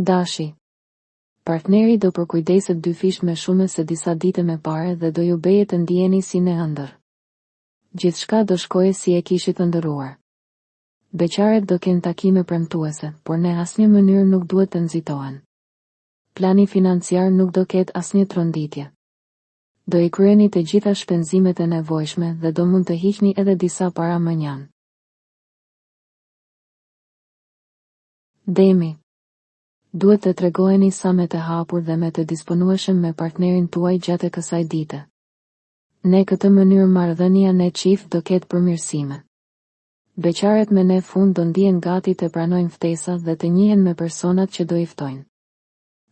Dashi. Partneri do përkujdeset dyfisht me shumë se disa dite me pare dhe do ju beje të ndjeni si në ëndër. Gjithçka do shkoje si e kishit ëndërruar. Beqaret do kenë takime premtuese, por në asnjë mënyrë nuk duhet të nxitohen. Plani financiar nuk do ketë asnjë tronditje. Do i kryeni të gjitha shpenzimet e nevojshme dhe do mund të hiqni edhe disa para mënjan. Demi. Duhet të tregojeni sa me të hapur dhe me të disponueshëm me partnerin tuaj gjatë kësaj dite. Në këtë mënyrë marrëdhënia në çift do ketë përmirësime. Beqaret me ne fund do ndihen gati të pranojnë ftesat dhe të njihen me personat që do i ftojnë.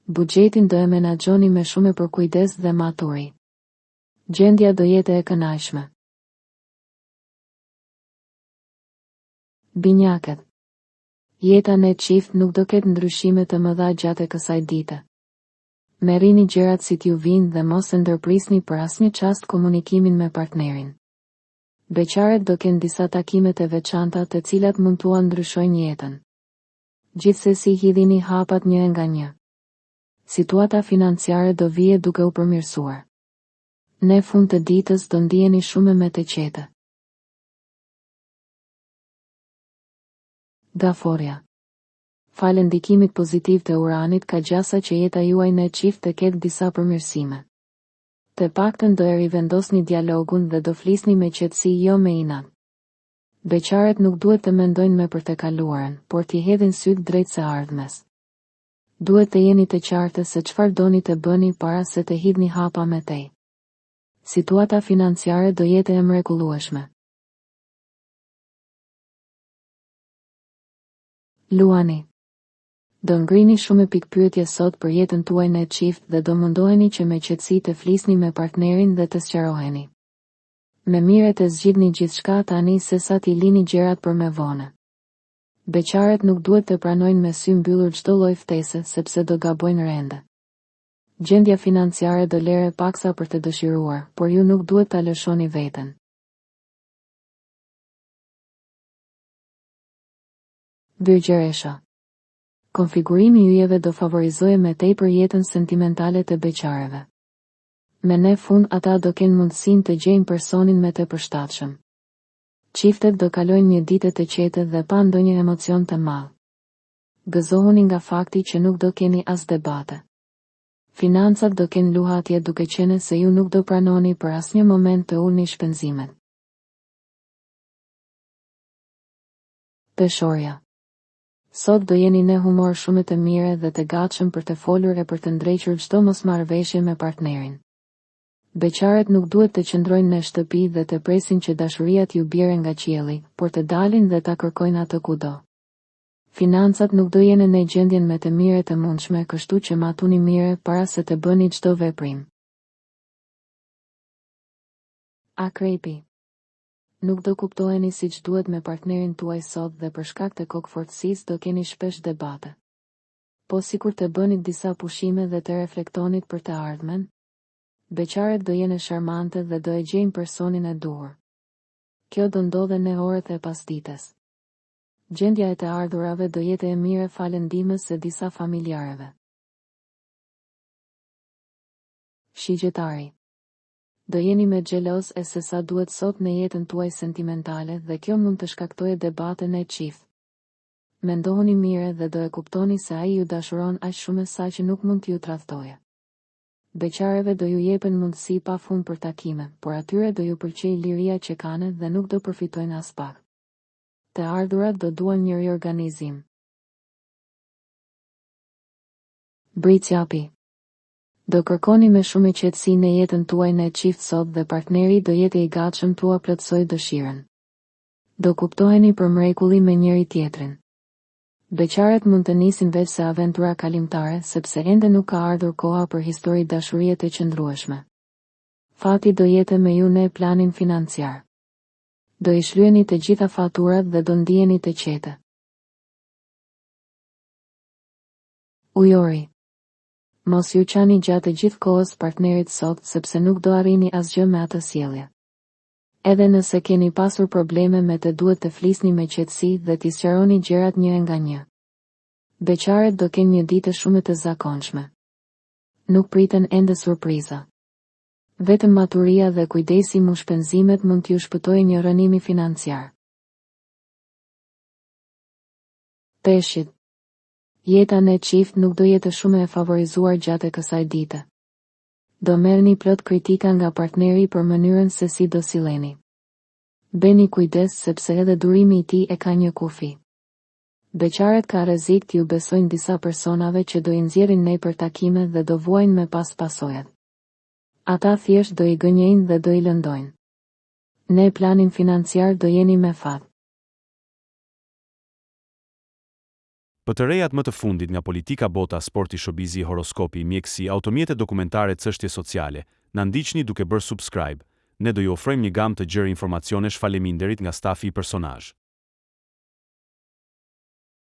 Buxhetin do e menaxhoni me shumë përkujdes dhe maturi. Gjendja do jetë e kënaqshme. Binjakët. Jeta në çift nuk do ketë ndryshime të mëdha gjatë kësaj dite. Merrini gjërat si t'ju vinë dhe mos e ndërprisni për asnjë çast komunikimin me partnerin. Beqaret do kenë disa takime të veçanta të cilat mund t'ua ndryshojnë jetën. Gjithsesi hidhini hapat një nga një. Situata financiare do vije duke u përmirësuar. Në fund të ditës do ndiheni shumë me të qetë. Gaforja. Falë ndikimit pozitiv të Uranit ka gjasa që jeta juaj në çift të ketë disa përmirësime. Të paktën do e rivendosni dialogun dhe do flisni me qetësi jo me inat. Beqaret nuk duhet të mendojnë me për të kaluarën, por t'i hedhin syt drejt së ardhmes. Duhet të jeni të qartë se çfarë doni të bëni para se të hidhni hapa me tej. Situata financiare do jetë e mrekullueshme. Luani. Do ngrini shumë pikpyetje sot për jetën tuaj në çift dhe do mundoheni që me qetësi të flisni me partnerin dhe të sqaroheni. Me mire të zgjidhni gjithçka tani se sa t'i lini gjërat për me vonë. Beqaret nuk duhet të pranojnë me sy mbyllur çdo lloj ftese sepse do gabojnë rende. Gjendja financiare do lere paksa për të dëshiruar, por ju nuk duhet ta lëshoni veten. Birgjeresha. Konfigurimi i yjeve do favorizojë me tepër jetën sentimentale të beqareve. Me ne fund ata do kenë mundësinë të gjejnë personin me të përshtatshëm. Çiftet do kalojnë një ditë të qetë dhe pa ndonjë emocion të madh. Gëzohuni nga fakti që nuk do keni as debate. Financat do kenë luhatje duke qenë se ju nuk do pranoni për asnjë moment të ulni shpenzimet. Peshorja. Sot do jeni në humor shumë të mire dhe të gatshëm për të folur e për të ndrequr çdo mosmarrëveshje me partnerin. Beqaret nuk duhet të qëndrojnë në shtëpi dhe të presin që dashuria t'ju bjerë nga qielli, por të dalin dhe ta kërkojnë atë kudo. Financat nuk do jene në gjendjen me të mire të mundshme, kështu që matuni mire para se të bëni çdo veprim. Akrepi. Nuk do kuptoheni siç duhet me partnerin tuaj sot dhe për shkak të kokëfortësisë do keni shpesh debate. Po sikur të bënit disa pushime dhe të reflektonit për të ardhmen, beqaret do jene sharmante dhe do e gjejnë personin e duhur. Kjo do ndodhe në orët e pasdites. Gjendja e të ardhurave do jetë e mire falë ndihmës së disa familjarëve. Shigjetari. Do jeni me xheloz e se sa duhet sot në jetën tuaj sentimentale dhe kjo mund të shkaktojë debate në çift. Mendohuni mire dhe do e kuptoni se ai ju dashuron aq shumë sa që nuk mund t'ju tradhtojë. Beqareve do ju jepen mundësi pa fund për takime, por atyre do ju pëlqejë liria që kanë dhe nuk do përfitojnë as pak. Të ardhurat do duan një riorganizim. Britsjapi. Do kërkoni me shumë qetësi në jetën tuaj në çift sot dhe partneri do jetë i gatshëm t'ua plotësojë dëshirën. Do kuptoheni për mrekulli me njëri tjetrin. Beqaret mund të nisin veç se aventura kalimtare sepse ende nuk ka ardhur koha për histori dashurie të qëndrueshme. Fati do jetë me ju në planin financiar. Do i shlyeni të gjitha faturat dhe do ndiheni të qetë. Ujori. Mos ju qani gjatë gjithë kohës partnerit sot sepse nuk do arrini asgjë me atë sjellje. Edhe nëse keni pasur probleme me të duhet të flisni me qetësi dhe t'i sqaroni gjërat një nga një. Beqaret do kenë një ditë shumë të zakonshme. Nuk priten ende surpriza. Vetëm maturia dhe kujdesi me shpenzimet mund t'ju shpëtojë një rënimi financiar. Peshqit. Jeta në çift nuk do jetë shumë e favorizuar gjatë kësaj dite. Do merrni plot kritika nga partneri për mënyrën se si do silleni. Beni kujdes sepse edhe durimi I tij e ka një kufi. Beqaret ka rrezik t'ju besojnë disa personave që do I nxjerrin nëpër takime dhe do vuajnë me pas pasojat. Ata thjesht do I gënjejnë dhe do I lëndojnë. Ne planin financiar do jeni me fat. Për të rejat më të fundit nga politika, bota, sporti, shobizi, horoskopi, mjekësi, automjete dokumentare, çështje sociale, na ndiqni duke bërë subscribe. Ne do ju ofrojmë një gamë të gjerë informacionesh. Faleminderit nga stafi I personazh.